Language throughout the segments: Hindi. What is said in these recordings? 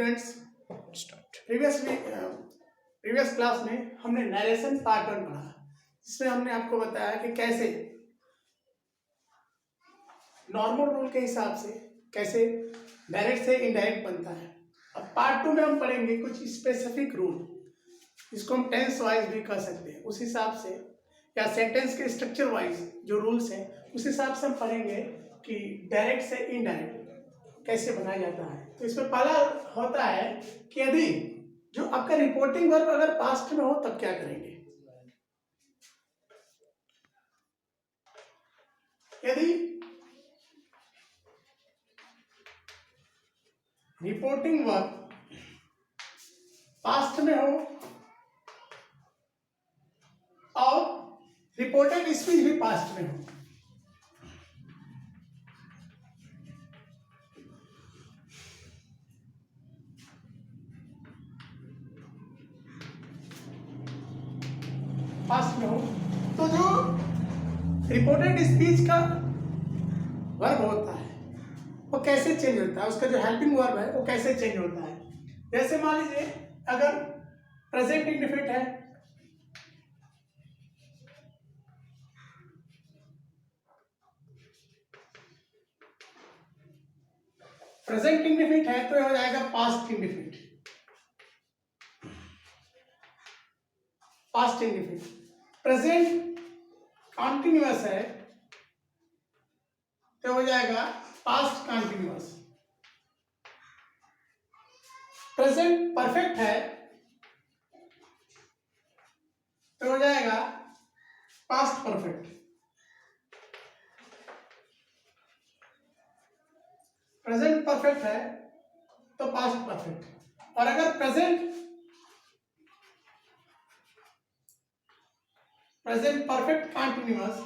Students, start. प्रीवियस क्लास में हमने नरेशन पार्ट 1 पढ़ा, जिसमें हमने आपको बताया कि कैसे नॉर्मल रूल के हिसाब से कैसे डायरेक्ट से इनडायरेक्ट बनता है। अब पार्ट 2 में हम पढ़ेंगे कुछ स्पेसिफिक रूल, जिसको हम टेंस वाइज भी कर सकते हैं, उस हिसाब से या सेंटेंस के स्ट्रक्चर वाइज जो रूल्स हैं उस हिसाब से हम पढ़ेंगे कि डायरेक्ट से इनडायरेक्ट कैसे बनाया जाता है। तो इसमें पहला होता है कि यदि जो आपका रिपोर्टिंग वर्ब अगर पास्ट में हो तब क्या करेंगे। यदि रिपोर्टिंग वर्ब पास्ट में हो और रिपोर्टेड स्पीच भी पास्ट में हो, पास्ट में हो, तो जो रिपोर्टेड स्पीच का वर्ब होता है वो कैसे चेंज होता है, उसका जो हेल्पिंग वर्ब है वो कैसे चेंज होता है। जैसे मान लीजिए अगर प्रेजेंट इंडेफिनिट है, प्रेजेंट इंडेफिनिट है तो ये हो जाएगा past indefinite. Past indefinite present continuous है तो हो जाएगा पास्ट कॉन्टिन्यूअस। प्रेजेंट परफेक्ट है तो हो जाएगा पास्ट परफेक्ट। प्रेजेंट परफेक्ट है तो पास्ट परफेक्ट। और अगर प्रेजेंट परफेक्ट कॉन्टिन्यूअस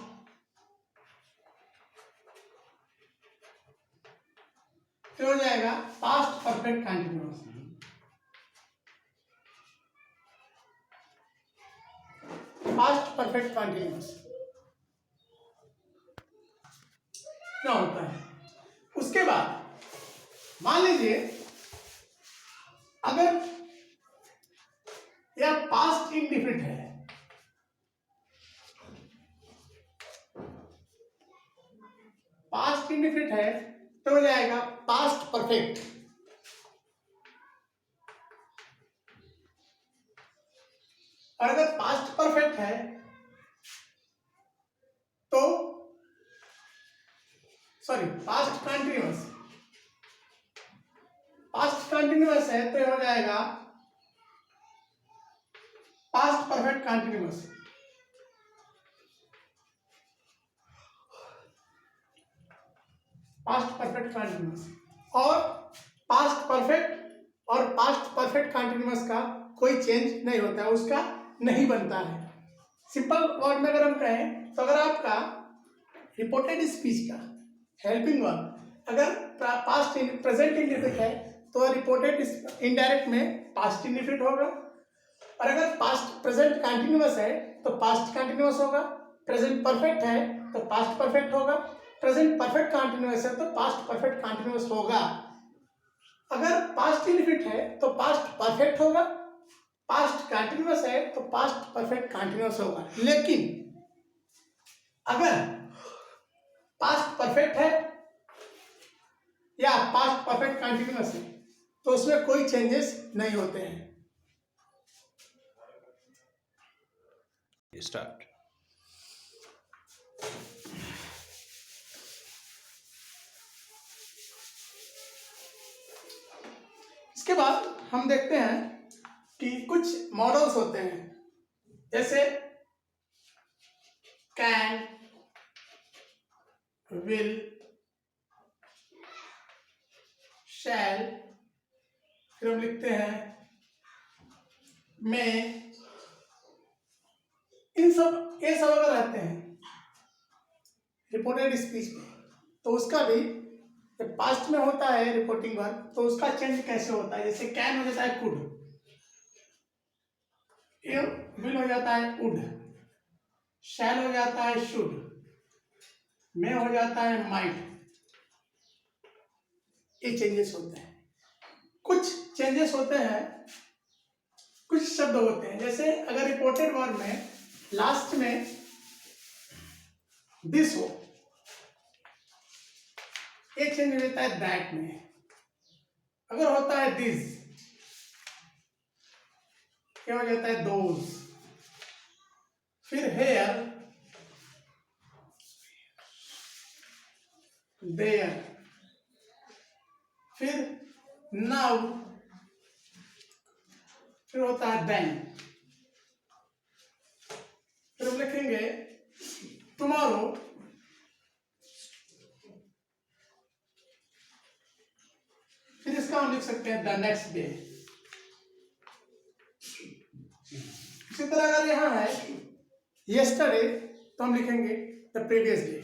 तो हो जाएगा past perfect continuous. Past perfect continuous क्या होता है। उसके बाद मान लीजिए अगर यह पास्ट इंडेफिनिट है, पास्ट इंडेफिनिट है तो हो जाएगा पास्ट परफेक्ट। और अगर पास्ट परफेक्ट है तो पास्ट कंटिन्यूअस, पास्ट कंटिन्यूअस है तो हो जाएगा past perfect continuous. Past perfect continuous और पास्ट परफेक्ट और पास्ट परफेक्ट कंटिन्यूअस का कोई चेंज नहीं होता है, उसका नहीं बनता है। सिंपल वर्ड में अगर हम कहें तो अगर आपका रिपोर्टेड स्पीच का हेल्पिंग वर्ब अगर पास्ट प्रेजेंट इंडेफिनिट है तो रिपोर्टेड इनडायरेक्ट में पास्ट इंडेफिनिट होगा। और अगर पास्ट प्रेजेंट कंटिन्यूअस है तो पास्ट कंटिन्यूअस होगा। प्रेजेंट परफेक्ट है तो पास्ट परफेक्ट होगा। प्रेजेंट परफेक्ट कंटिन्यूअस है तो पास्ट परफेक्ट कंटिन्यूअस होगा। अगर पास्ट इंडेफिनिट है तो पास्ट परफेक्ट होगा। पास्ट कंटिन्यूअस है तो पास्ट परफेक्ट कंटिन्यूअस होगा। लेकिन अगर पास्ट परफेक्ट है या पास्ट परफेक्ट कंटिन्यूअस है तो उसमें कोई चेंजेस नहीं होते हैं। स्टार्ट। इसके बाद हम देखते हैं कि कुछ मॉडल्स होते हैं, जैसे कैन, विल, शैल, फिर हम लिखते हैं मे। ये सब अगर रहते हैं रिपोर्टेड स्पीच में तो उसका भी जब पास्ट में होता है रिपोर्टिंग वर्ब तो उसका चेंज कैसे होता है। जैसे कैन हो जाता है कुड, विल हो जाता है वुड, शैल हो जाता है शुड, मे हो जाता है माइट। ये चेंजेस होते हैं। कुछ चेंजेस होते हैं, कुछ शब्द होते हैं, जैसे अगर रिपोर्टेड वर्ब में लास्ट में दिस हो, एक चेंज हो जाता है दैट में। अगर होता है दिस, क्या हो जाता है दोज। फिर हेयर, देयर, फिर नाउ, फिर होता है देन। फिर हम लिखेंगे टुमारो, फिर इसका हम लिख सकते हैं द नेक्स्ट डे। इसी तरह अगर यहां है यस्टरडे तो हम लिखेंगे द प्रीवियस डे।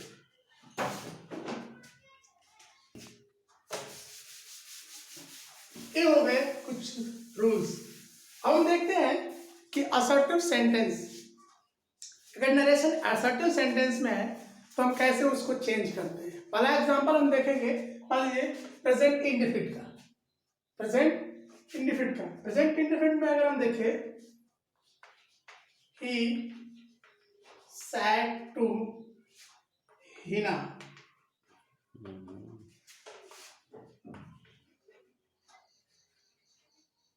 ये हो गए कुछ रूल्स। अब हम देखते हैं कि असर्टिव सेंटेंस, अगर नरेशन असर्टिव सेंटेंस में है तो हम कैसे उसको चेंज करते हैं। पहला एग्जांपल हम देखेंगे, मान लीजिए प्रेजेंट इंडेफिनिट का। प्रेजेंट इंडेफिनिट में अगर हम देखें, he said to Hina,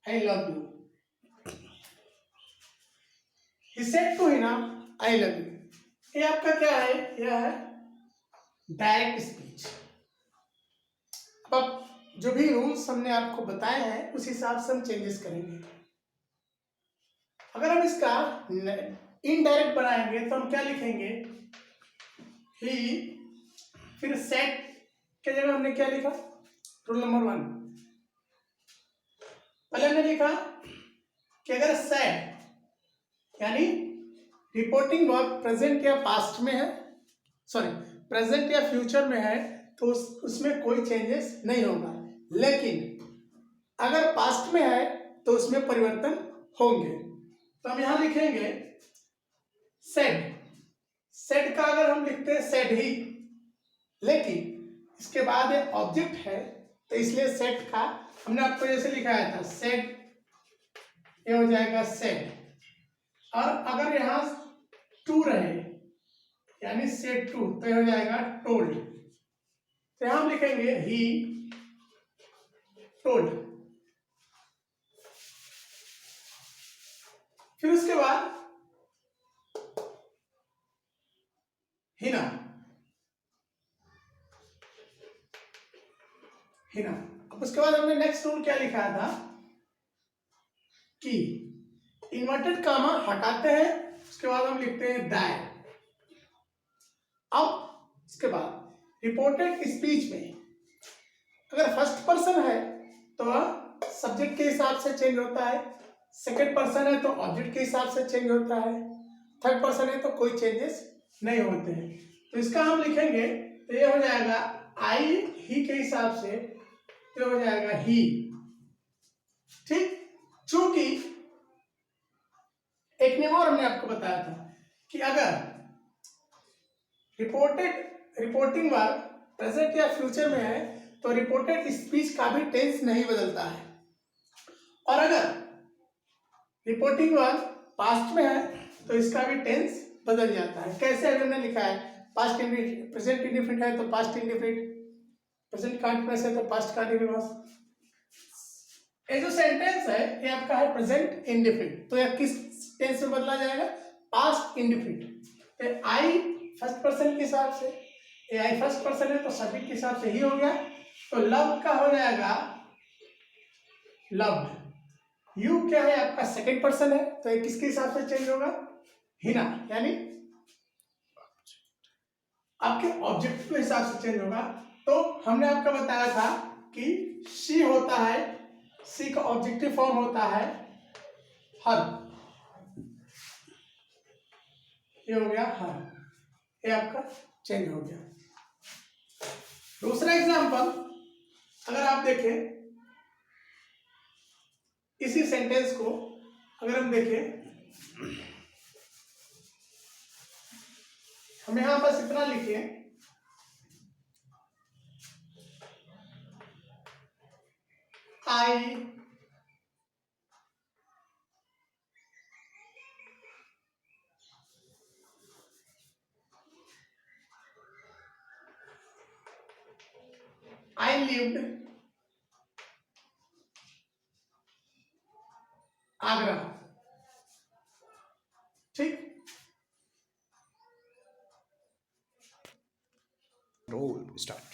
I love you. He said to Hina, I love you. ये आपका क्या है? यह है डायरेक्ट स्पीच। अब जो भी रूल्स हमने आपको बताए हैं उस हिसाब से हम चेंजेस करेंगे। अगर हम इसका इनडायरेक्ट बनाएंगे तो हम क्या लिखेंगे, ही, फिर सेट के जगह हमने क्या लिखा, रूल नंबर 1। पहले हमने लिखा कि अगर सेट यानी रिपोर्टिंग वर्ब प्रेजेंट या पास्ट में है, सॉरी प्रेजेंट या फ्यूचर में है तो उसमें कोई चेंजेस नहीं होगा, लेकिन अगर पास्ट में है तो उसमें परिवर्तन होंगे। तो हम यहां लिखेंगे सेड। सेड का अगर हम लिखते हैं सेड ही, लेकिन इसके बाद एक ऑब्जेक्ट है तो इसलिए सेड का हमने आपको जैसे लिखाया था सेड, ये हो जाएगा सेड। और अगर यहां टू रहे यानी सेड टू तो ये हो जाएगा टोल्ड। तो यहां हम लिखेंगे ही टोल्ड। फिर उसके बाद हिना, हिना। अब उसके बाद हमने नेक्स्ट रूल क्या लिखा था कि इन्वर्टेड कामा हटाते हैं, उसके बाद हम लिखते हैं दैट। अब इसके बाद रिपोर्टेड स्पीच में अगर फर्स्ट पर्सन है तो सब्जेक्ट के हिसाब से चेंज होता है, सेकंड पर्सन है तो ऑब्जेक्ट के हिसाब से चेंज होता है, थर्ड पर्सन है तो कोई चेंजेस नहीं होते हैं। तो इसका हम लिखेंगे तो ये हो जाएगा आई, ही के हिसाब से ये हो जाएगा ही। ठीक, चूंकि एक नियम और हमने आपको बताया था कि अगर रिपोर्टिंग वर्ब प्रेजेंट या फ्यूचर में है तो रिपोर्टेड स्पीच का भी टेंस नहीं बदलता है, और अगर रिपोर्टिंग वर्ब पास्ट में है तो इसका भी टेंस बदल जाता है। कैसे अगर हमने लिखा है पास्ट इंडेफिनिट, प्रेजेंट इंडेफिनिट है तो पास्ट इंडेफिनिट, प्रेजेंट कंटीन्यूअस है तो पास्ट कंटीन्यूअस। ये जो सेंटेंस है ये आपका है प्रेजेंट इंडेफिनिट, तो यह किस टेंस में बदला जाएगा, पास्ट इंडेफिनिट। आई फर्स्ट पर्सन के हिसाब से, ये आई फर्स्ट पर्सन है तो सब्जेक्ट के हिसाब से ही हो गया, तो लव का हो जाएगा लव्ड। यू क्या है आपका सेकंड पर्सन है तो ये किसके हिसाब से चेंज होगा, हिना, यानी आपके ऑब्जेक्ट के हिसाब से चेंज होगा। तो हमने आपको बताया था कि शी होता है, सी का ऑब्जेक्टिव फॉर्म होता है हर, ये हो गया हर, ये आपका चेंज हो गया। दूसरा एग्जांपल अगर आप देखें इसी सेंटेंस को, अगर हम देखें हम यहां बस इतना लिखे I lived आगरा। ठीक, roll start.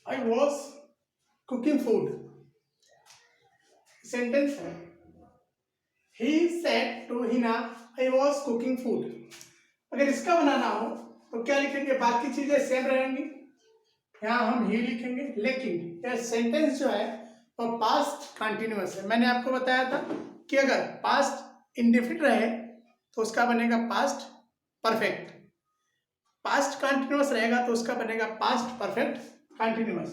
I was cooking food। Sentence है, he said to Hina I was cooking food। अगर इसका बनाना हो तो क्या लिखेंगे, बाकी चीजें सेम रहेंगी, यहाँ हम ही लिखेंगे, लेकिन यह सेंटेंस जो है वो पास्ट कंटिन्यूअस है। मैंने आपको बताया था कि अगर पास्ट इंडेफिनिट रहे तो उसका बनेगा पास्ट परफेक्ट, पास्ट कंटिन्यूअस रहेगा तो उसका बनेगा पास्ट परफेक्ट कंटिन्यूअस।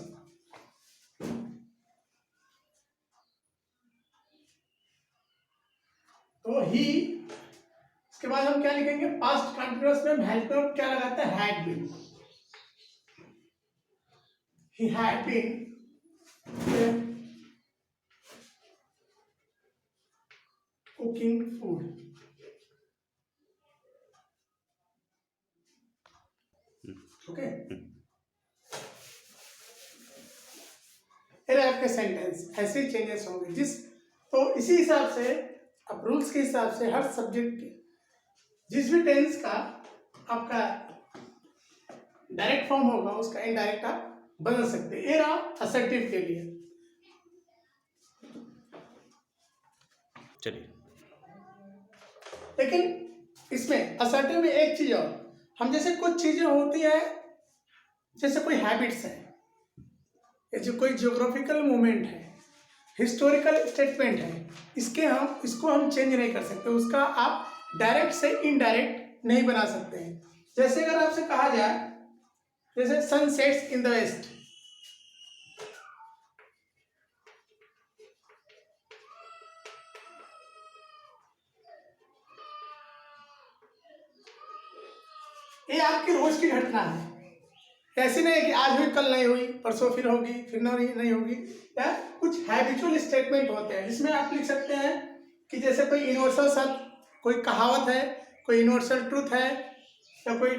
तो ही, इसके बाद हम क्या लिखेंगे, पास्ट कंटिन्यूअस में हेल्प में क्या लगाते हैं, had been. He had been cooking food। Okay, फिर आपके सेंटेंस ऐसे ही चेंजेस होंगे तो इसी हिसाब से अब रूल्स के हिसाब से हर सब्जेक्ट के जिस भी टेंस का आपका डायरेक्ट फॉर्म होगा उसका इनडायरेक्ट आप बदल सकते हैं। ये रहा असर्टिव के लिए। चलिए, लेकिन इसमें असर्टिव में एक चीज और, हम जैसे कुछ चीजें होती है, जैसे कोई हैबिट्स है, जो कोई जियोग्राफिकल मूवमेंट है, हिस्टोरिकल स्टेटमेंट है, इसको हम चेंज नहीं कर सकते, उसका आप डायरेक्ट से इनडायरेक्ट नहीं बना सकते हैं। जैसे अगर आपसे कहा जाए जैसे sun sets in the west, ये आपकी रोज की घटना है, ऐसी नहीं है कि आज हुई कल नहीं हुई, परसों फिर होगी, फिर नहीं होगी। या कुछ हैबिचुअल स्टेटमेंट होते हैं जिसमें आप लिख सकते हैं कि जैसे कोई यूनिवर्सल सत्य, कोई कहावत है, कोई यूनिवर्सल ट्रूथ है, या कोई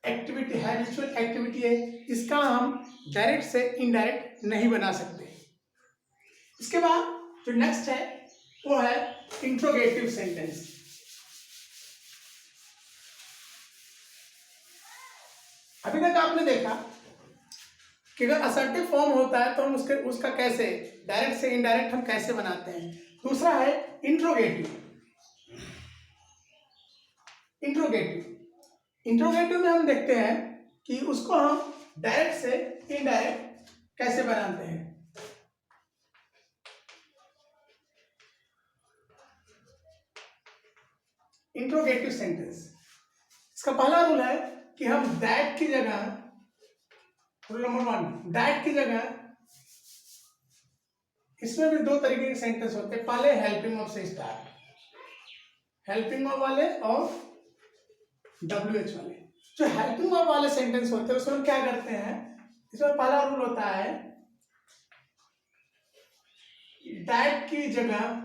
एक्टिविटी हैबिचुअल एक्टिविटी है, इसका हम डायरेक्ट से इनडायरेक्ट नहीं बना सकते। इसके बाद जो नेक्स्ट है वो है इंट्रोगेटिव सेंटेंस। अभी तक आपने देखा कि अगर असर्टिव फॉर्म होता है तो हम उसका कैसे डायरेक्ट से इनडायरेक्ट हम कैसे बनाते हैं। दूसरा है इंट्रोगेटिव। इंट्रोगेटिव में हम देखते हैं कि उसको हम डायरेक्ट से इनडायरेक्ट कैसे बनाते हैं। इंट्रोगेटिव सेंटेंस, इसका पहला रूल है कि हम दैट की जगह, रूल नंबर 1, दैट की जगह, इसमें भी दो तरीके के सेंटेंस होते हैं। पहले हेल्पिंग ऑफ से स्टार्ट, हेल्पिंग ऑफ वाले और WH वाले। जो हेल्पिंग ऑफ वाले सेंटेंस होते हैं उसमें हम क्या करते हैं, इसमें पहला रूल होता है दैट की जगह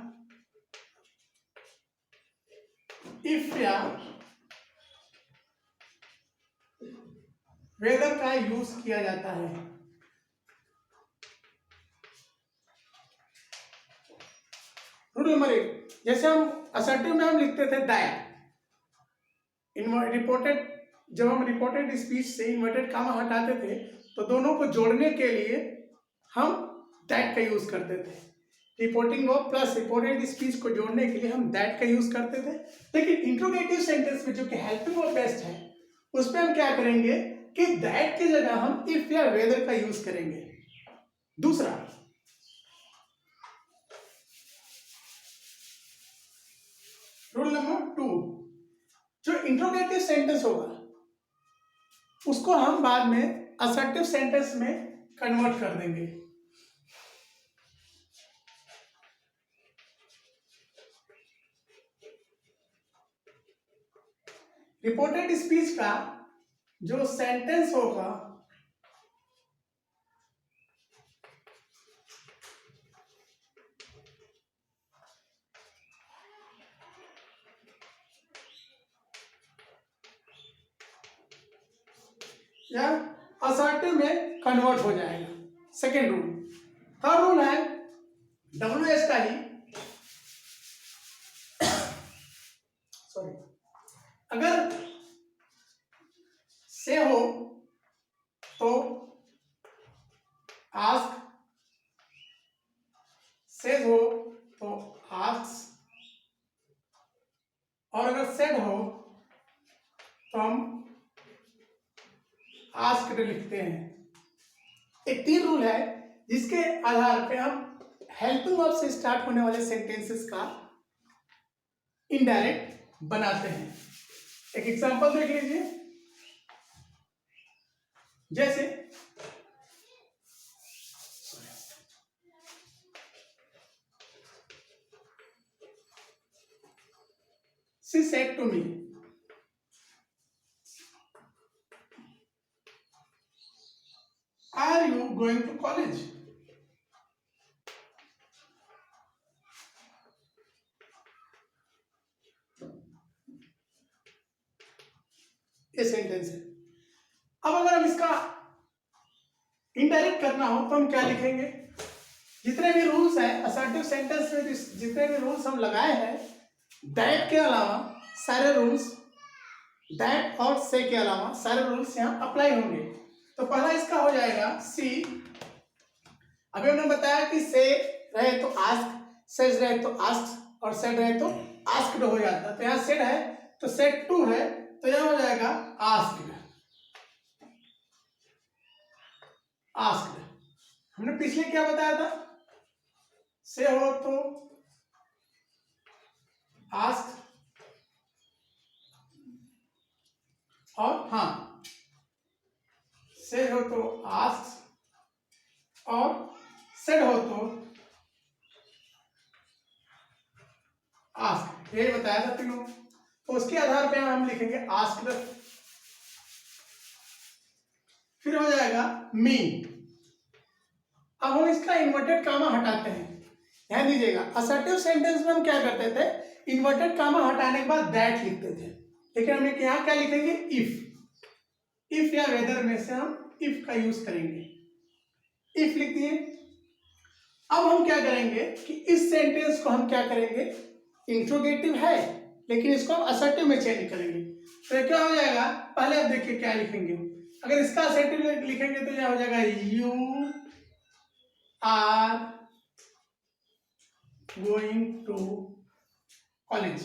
इफ या वेदर का यूज किया जाता है। रूल नंबर 1, जैसे हम असर्टिव में हम लिखते थे दैट, रिपोर्टेड, जब हम रिपोर्टेड स्पीच से इन्वर्टेड कामा हटाते थे तो दोनों को जोड़ने के लिए हम दैट का यूज करते थे। Reporting of plus reported speech को जोड़ने के लिए हम दैट का यूज करते थे। लेकिन इंट्रोगेटिव सेंटेंस में जो कि हेल्पिंग ऑफ बेस्ट है उस पर हम क्या करेंगे कि दैट की जगह हम इफ या वेदर का यूज करेंगे। दूसरा, रूल नंबर 2, जो इंट्रोगेटिव सेंटेंस होगा उसको हम बाद में असर्टिव सेंटेंस में कन्वर्ट कर देंगे। रिपोर्टेड स्पीच का जो सेंटेंस होगा या असर्टिव में कन्वर्ट हो जाएगा। Second rule. थर्ड रूल है WH का ही, सॉरी, अगर से हो तो आस्क, सेज हो तो आस्क्स, और अगर सेड हो तो हम आस्क्ड लिखते हैं। एक तीन रूल है जिसके आधार पे हम हेल्पिंग वर्ब से स्टार्ट होने वाले सेंटेंसेस का इनडायरेक्ट बनाते हैं। एक एग्जांपल देख लीजिए, जैसे she said to me, are you going to college? ये सेंटेंस है। अब अगर हम इसका इनडायरेक्ट करना हो तो हम क्या लिखेंगे? जितने भी रूल्स हैं असर्टिव सेंटेंस में, जितने भी रूल्स हम लगाए हैं, दैट के अलावा सारे रूल्स, दैट और से के अलावा सारे रूल्स यहाँ अप्लाई होंगे। तो पहला इसका हो जाएगा सी। अभी हमने बताया कि से रहे तो आस्क, सेज रहे तो आस्क, और सेड रहे तो आस्क्ड हो जाता। तो यहाँ सेड है तो सेड टू है तो यह हो जाएगा आस्क्ड। आस्क्ड हमने पिछले क्या बताया था? से हो तो आस्क, और हाँ, से हो तो आस्क और सेड हो तो आस्क, यही बताया था तीनों। तो उसके आधार पे हम लिखेंगे आस्क्ड। फिर हो जाएगा मी। अब हम इसका इन्वर्टेड कामा हटाते हैं। ध्यान दीजिएगा, असर्टिव सेंटेंस में हम क्या करते थे? इन्वर्टेड कामा हटाने के बाद दैट लिखते थे, लेकिन हम यहाँ क्या लिखेंगे? इफ। इफ या वेदर में से हम इफ का यूज करेंगे। इफ लिख दिए। अब हम क्या करेंगे कि इस सेंटेंस को हम क्या करेंगे? इंट्रोगेटिव है लेकिन इसको हम असर्टिव में चेंज करेंगे। तो ये क्या हो जाएगा? पहले आप देखिए क्या लिखेंगे। अगर इसका असर्टिव लिखेंगे तो यह हो जाएगा you are going to college.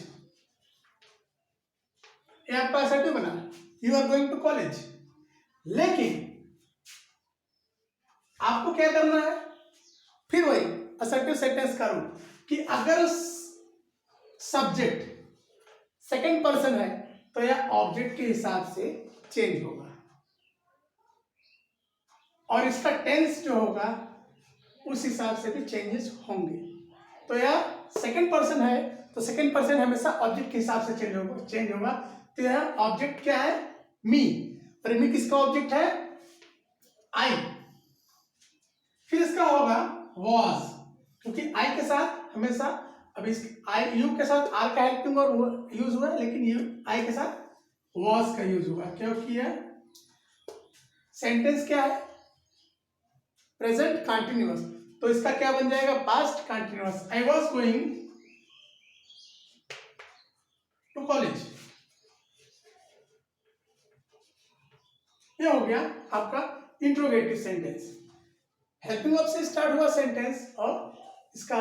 ये आपका असर्टिव बना, you are going to college. लेकिन आपको क्या करना है? फिर वही असर्टिव सेंटेंस करो कि अगर सब्जेक्ट सेकंड पर्सन है तो यह ऑब्जेक्ट के हिसाब से चेंज होगा, और इसका टेंस जो होगा उस हिसाब से भी चेंजेस होंगे। तो यह सेकंड पर्सन है तो सेकंड पर्सन हमेशा ऑब्जेक्ट के हिसाब से चेंज होगा। तो यह ऑब्जेक्ट क्या है? मी। और मी किसका ऑब्जेक्ट है? आई। फिर इसका होगा वॉज, क्योंकि आई के साथ हमेशा, अब इस आई यू के साथ आर का हेल्पिंग और यूज हुआ, लेकिन यू आई के साथ वॉज का यूज हुआ क्योंकि यह सेंटेंस क्या है? Present continuous. तो इसका क्या बन जाएगा? Past continuous. I was going to college. ये हो गया आपका इंट्रोगेटिव सेंटेंस। हेल्पिंग वर्ब से स्टार्ट हुआ सेंटेंस, और इसका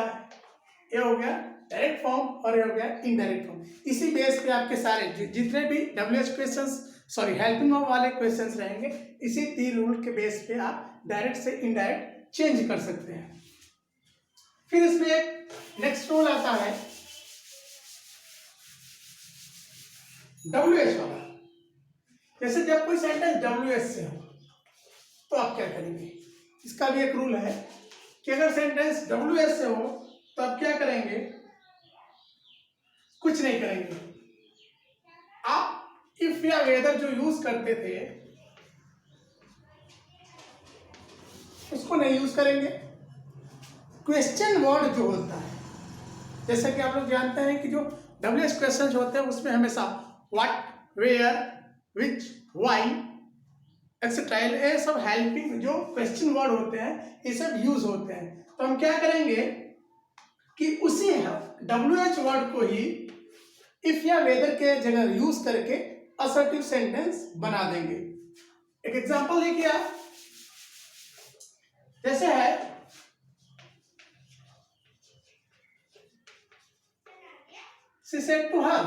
ये हो गया डायरेक्ट फॉर्म और ये हो गया इनडायरेक्ट फॉर्म। इसी बेस पे आपके सारे जितने भी WH questions, sorry helping verb वाले क्वेश्चंस रहेंगे, इसी 3 रूल के बेस पे आप डायरेक्ट से इनडायरेक्ट चेंज कर सकते हैं। फिर इसमें एक नेक्स्ट रूल आता है WH वाला। जैसे जब कोई सेंटेंस WH से हो तो आप क्या करेंगे, इसका भी एक रूल है कि अगर सेंटेंस WH से हो तो आप क्या करेंगे, कुछ नहीं करेंगे। आप इफ या वेदर जो यूज करते थे उसको नहीं यूज करेंगे। क्वेश्चन वर्ड जो होता है, जैसा कि आप लोग जानते हैं कि जो WH क्वेश्चन होते हैं उसमें हमेशा what, where, which, why etcetera, ये सब हेल्पिंग जो क्वेश्चन वर्ड होते हैं ये सब यूज होते हैं। तो हम क्या करेंगे कि उसी WH वर्ड को ही इफ या वेदर के जगह यूज करके असर्टिव सेंटेंस बना देंगे। एक एग्जांपल देखिए आप, जैसे है she said to her,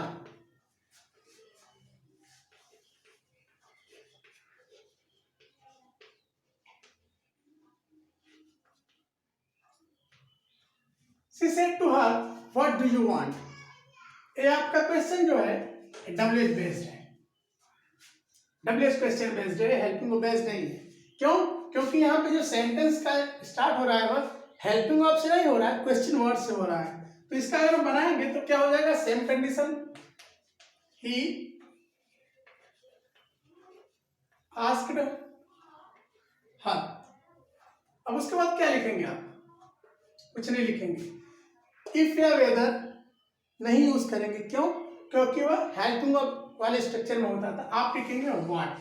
she said to her what do you want। ये आपका क्वेश्चन जो है WH बेस्ड है, WH क्वेश्चन बेस्ड है, हेल्पिंग बेस्ड नहीं है। क्यों? क्योंकि यहाँ पे जो सेंटेंस का स्टार्ट हो रहा है वह हेल्पिंग वर्ब से नहीं हो रहा है, क्वेश्चन वर्ड से हो रहा है। तो इसका अगर हम बनाएंगे तो क्या हो जाएगा, same condition, he asked her. अब उसके बाद क्या लिखेंगे आप, कुछ नहीं लिखेंगे। इफ या वेदर नहीं यूज करेंगे, क्यों? क्योंकि वह हेल्पिंग वर्ब वाले स्ट्रक्चर में होता था। आप लिखेंगे व्हाट।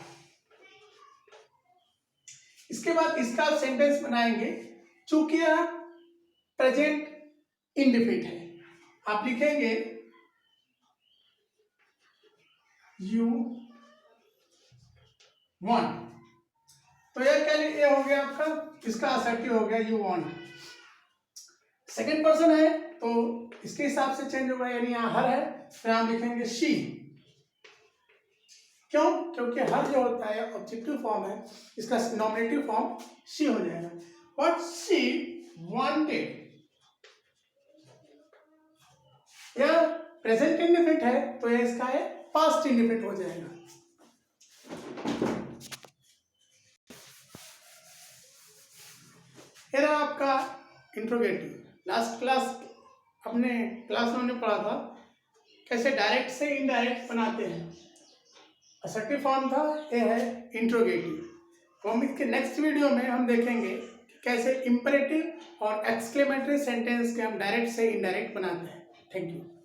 इसके बाद इसका आप सेंटेंस बनाएंगे, चूंकि यह प्रेजेंट इंडेफिनिट है, आप लिखेंगे यू वांट। तो यह क्या ये हो गया आपका, इसका असर्टिव हो गया यू वांट। सेकंड पर्सन है तो इसके हिसाब से चेंज होगा, यानी यहाँ हर है तो यहाँ लिखेंगे शी। क्यों? क्योंकि हर जो होता है ऑब्जेक्टिव फॉर्म है, इसका नॉमिनेटिव फॉर्म शी हो जाएगा। व्हाट शी वांटेड, यह प्रेजेंट इंडेफिनिट है तो यह इसका है पास्ट इंडेफिनिट हो जाएगा। ये रहा आपका इंट्रोगेटिव। लास्ट क्लास अपने क्लास में हमने पढ़ा था कैसे डायरेक्ट से इनडायरेक्ट बनाते हैं। असर्टिव फॉर्म था, ये है इंट्रोगेटिव। तो हम इसके नेक्स्ट वीडियो में हम देखेंगे कि कैसे इंपेरेटिव और एक्सक्लेमेटरी सेंटेंस के हम डायरेक्ट से इनडायरेक्ट बनाते हैं। Thank you.